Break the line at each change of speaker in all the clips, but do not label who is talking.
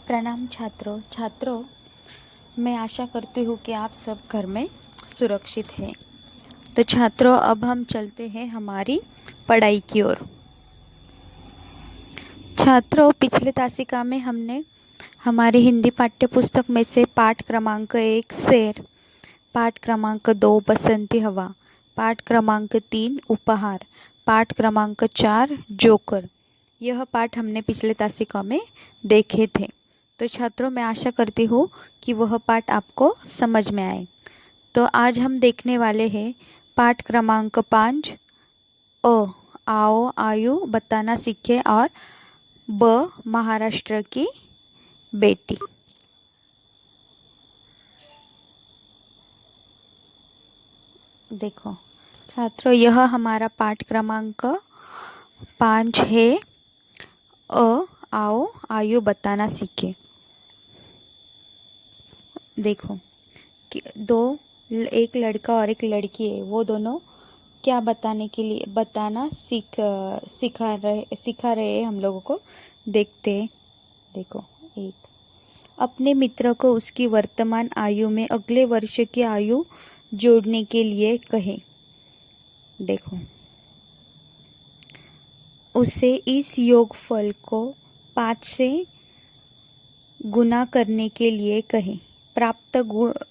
प्रणाम छात्रों, मैं आशा करती हूँ कि आप सब घर में सुरक्षित हैं। तो छात्रों, अब हम चलते हैं हमारी पढ़ाई की ओर। छात्रों, पिछले तासिका में हमने हमारी हिंदी पाठ्य पुस्तक में से पाठ क्रमांक 1 शेर, पाठ क्रमांक 2 बसंती हवा, पाठ क्रमांक 3 उपहार, पाठ क्रमांक 4 जोकर, यह पाठ हमने पिछले तासिका में देखे थे। तो छात्रों, मैं आशा करती हूँ कि वह पाठ आपको समझ में आए। तो आज हम देखने वाले हैं पाठ क्रमांक 5 आओ आयु बताना सीखे और महाराष्ट्र की बेटी। देखो छात्रों, यह हमारा पाठ क्रमांक 5 है। आओ आयु बताना सीखे। देखो कि एक लड़का और एक लड़की है, वो दोनों क्या बताना सिखा रहे हैं हम लोगों को। देखते हैं। देखो, एक अपने मित्र को उसकी वर्तमान आयु में अगले वर्ष की आयु जोड़ने के लिए कहें। देखो, उसे इस योगफल को 5 से गुना करने के लिए कहें। प्राप्त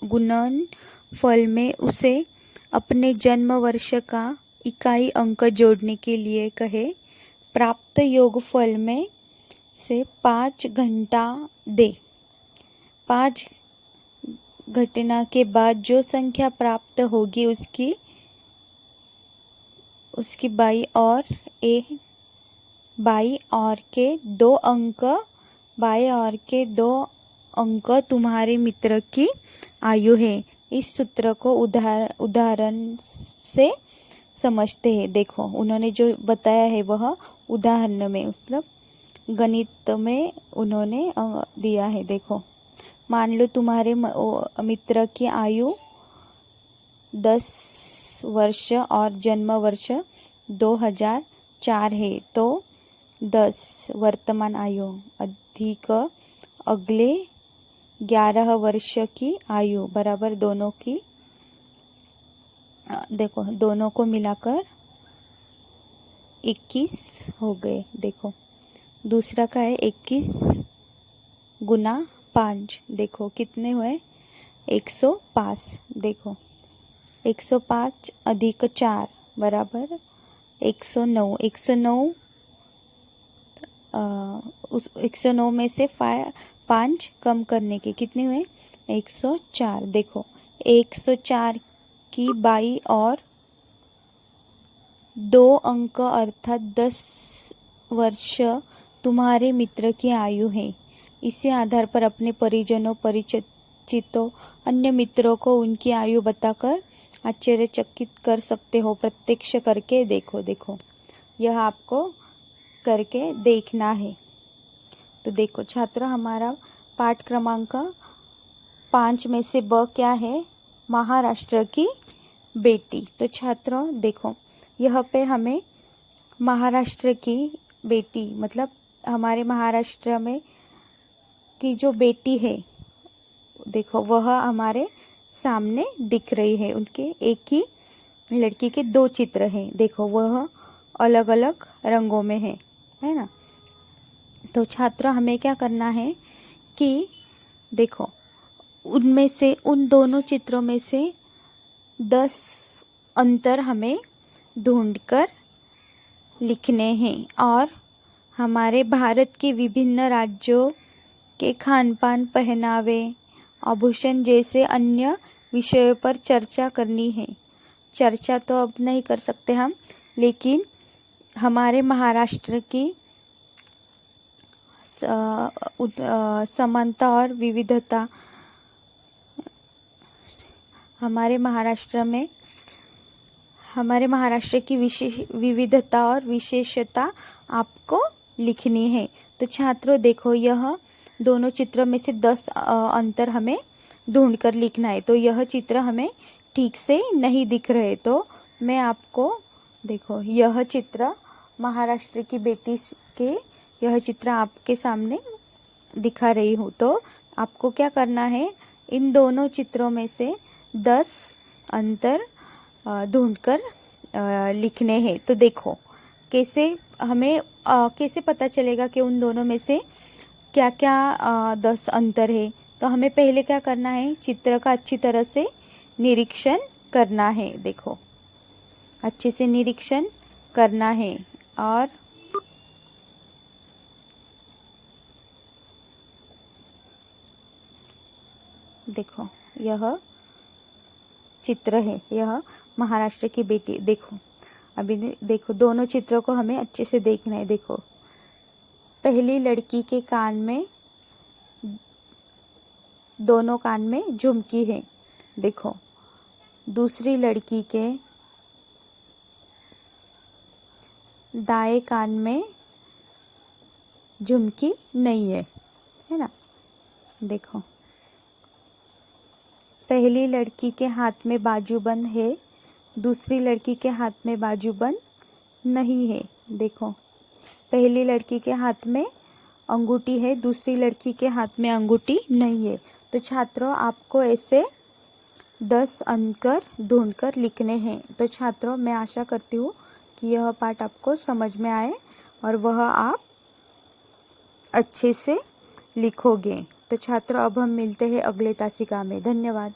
गुणनफल में उसे अपने जन्म वर्ष का इकाई अंक जोड़ने के लिए कहे। प्राप्त योगफल में से 5 घंटा दे। 5 घटना के बाद जो संख्या प्राप्त होगी उसकी बाई और के 2 अंक तुम्हारे मित्र की आयु है। इस सूत्र को उदाहरण से समझते हैं। देखो, उन्होंने जो बताया है वह उदाहरण में, मतलब गणित में उन्होंने दिया है। देखो, मान लो तुम्हारे मित्र की आयु 10 वर्ष और जन्म वर्ष 2004 है। तो 10 वर्तमान आयु अधिक अगले 11 वर्ष की आयु बराबर दोनों की, देखो दोनों को मिलाकर 21 हो गए। देखो, दूसरा का है 21 गुना 5। देखो कितने हुए, 105। देखो 105 अधिक 4 बराबर 109। 109 में से 5 कम करने के कितने हुए, 104। देखो 104 की बाई और 2 अंक अर्थात 10 वर्ष तुम्हारे मित्र की आयु है। इसी आधार पर अपने परिजनों, परिचितों, अन्य मित्रों को उनकी आयु बताकर आश्चर्यचकित कर सकते हो। प्रत्यक्ष करके देखो, यह आपको करके देखना है। तो देखो छात्रों, हमारा पाठ क्रमांक 5 में से ब क्या है, महाराष्ट्र की बेटी। तो छात्रों देखो, यह पे हमें महाराष्ट्र की बेटी, मतलब हमारे महाराष्ट्र में की जो बेटी है, देखो वह हमारे सामने दिख रही है। उनके एक ही लड़की के 2 चित्र हैं। देखो, वह अलग अलग रंगों में है ना। तो छात्रों, हमें क्या करना है कि देखो, उनमें से, उन दोनों चित्रों में से 10 अंतर हमें ढूंढकर लिखने हैं और हमारे भारत के विभिन्न राज्यों के खानपान, पहनावे, आभूषण जैसे अन्य विषयों पर चर्चा करनी है। चर्चा तो अब नहीं कर सकते हम, लेकिन हमारे महाराष्ट्र की समानता और विविधता, हमारे महाराष्ट्र की विविधता और विशेषता आपको लिखनी है। तो छात्रों देखो, यह दोनों चित्रों में से 10 अंतर हमें ढूंढकर लिखना है। तो यह चित्र हमें ठीक से नहीं दिख रहे, तो मैं आपको, देखो यह चित्र महाराष्ट्र की बेटी के, यह चित्र आपके सामने दिखा रही हूँ। तो आपको क्या करना है, इन दोनों चित्रों में से 10 अंतर ढूंढकर लिखने हैं। तो देखो कैसे हमें कैसे पता चलेगा कि उन दोनों में से क्या क्या 10 अंतर है। तो हमें पहले क्या करना है, चित्र का अच्छी तरह से निरीक्षण करना है। देखो अच्छे से निरीक्षण करना है। और देखो यह चित्र है, यह महाराष्ट्र की बेटी। देखो अभी देखो दोनों चित्रों को हमें अच्छे से देखना है। देखो पहली लड़की के कान में, दोनों कान में झुमकी है। देखो दूसरी लड़की के दाएं कान में झुमकी नहीं है, है ना। देखो पहली लड़की के हाथ में बाजूबंद है, दूसरी लड़की के हाथ में बाजूबंद नहीं है। देखो पहली लड़की के हाथ में अंगूठी है, दूसरी लड़की के हाथ में अंगूठी नहीं है। तो छात्रों आपको ऐसे 10 अंतर ढूंढकर लिखने हैं। तो छात्रों मैं आशा करती हूँ कि यह पाठ आपको समझ में आए और वह आप अच्छे से लिखोगे। तो छात्रों अब हम मिलते हैं अगले तासिका में। धन्यवाद।